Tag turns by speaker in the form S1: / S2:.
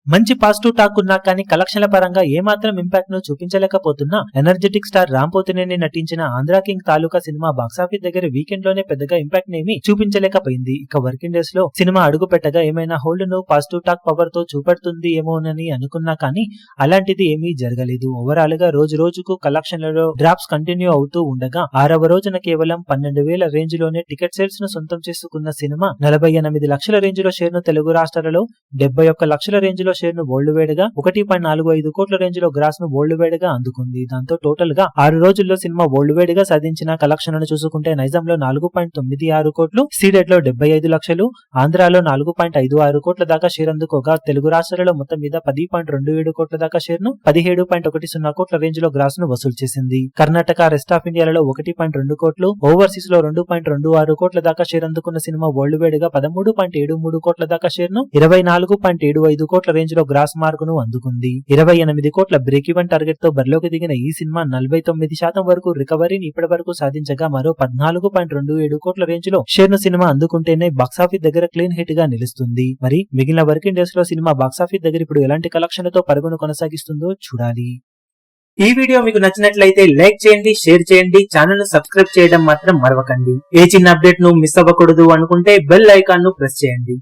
S1: మంచి positive talk ఉన్నా కానీ కలెక్షన్ల పరంగా ఏమాత్రం ఇంపాక్ట్ ను చూపించలేకపోతున్నా ఎనర్జెటిక్ స్టార్ రామ్ పోతినేని నటించిన ఆంధ్రా కింగ్ తాలూకా సినిమా బాక్సాఫీస్ దగ్గర వీకెండ్ లోనే పెద్దగా ఇంపాక్ట్ నేమి చూపించలేకపోయింది. ఇక వర్కింగ్ డేస్ లో సినిమా అడుగు పెట్టగా ఏమైనా హోల్డ్ ను పాజిటివ్ టాక్ పవర్ తో చూపెడుతుంది ఏమోనని అనుకున్నా కానీ అలాంటిది ఏమీ జరగలేదు. ఓవరాల్ గా రోజు రోజుకు కలెక్షన్లలో డ్రాప్స్ కంటిన్యూ అవుతూ ఉండగా 6వ రోజున కేవలం 12,000 రేంజ్ లోనే టికెట్ సేల్స్ ను సొంతం చేసుకున్న సినిమా 48 లక్షల రేంజ్ లో షేర్ ను తెలుగు రాష్ట్రాలలో, 71 లక్షల రేంజ్ లో షేర్ ను వరల్డ్ వైడ్ గా, 1.45 కోట్ల రేంజ్ లో గ్రాస్ ను వరల్డ్ వైడ్ గా అందుకుంది. దాంతో టోటల్ గా 6 రోజుల్లో సినిమా వరల్డ్ వైడ్ గా సాధించిన కలెక్షన్ చూసుకుంటే నైజాంలో 4.96 కోట్లు, సీడెడ్ లో 75 లక్షలు, ఆంధ్రాలో 4.56 కోట్ల దాకా షేర్ అందుకోగా తెలుగు రాష్ట్రాలలో మొత్తం మీద 10.27 కోట్ల దాకా షేర్ ను 17.10 కోట్ల రేంజ్ లో గ్రాస్ ను వసూలు చేసింది. కర్ణాటక, రెస్ట్ ఆఫ్ ఇండియాలో 1.2 కోట్లు, ఓవర్సీస్ లో 2.26 కోట్ల దాకా షేర్ అందుకున్న సినిమా వరల్డ్ వైడ్ గా 13.73 కోట్ల దాకా షేర్ ను 24.75 కోట్ల రేంజ్ లో గ్రాస్ మార్క్ ను అందుకుంది. 28 కోట్ల బ్రేక్ ఈవెన్ టార్గెట్ తో బరిలోకి దిగిన ఈ సినిమా 49% వరకు రికవరీని ఇప్పటి వరకు సాధించగా మరో 14.27 కోట్ల రేంజ్ లో షేర్ ను సినిమా అందుకుంటేనే బాక్సాఫీస్ దగ్గర క్లీన్ హిట్ గా నిలుస్తుంది. మరి మిగిలిన వర్కింగ్ డేస్ లో సినిమా బాక్సాఫీస్ దగ్గర ఇప్పుడు ఎలాంటి కలెక్షన్లతో పరుగును కొనసాగిస్తుందో చూడాలి. ఈ వీడియో మీకు నచ్చినట్లయితే లైక్ చేయండి, షేర్ చేయండి, ఛానల్ ను సబ్స్క్రైబ్ చేయడం మాత్రం మరవకండి. ఏ చిన్న అప్డేట్ ను మిస్ అవ్వకూడదు అనుకుంటే బెల్ ఐకాన్ ను ప్రెస్ చేయండి.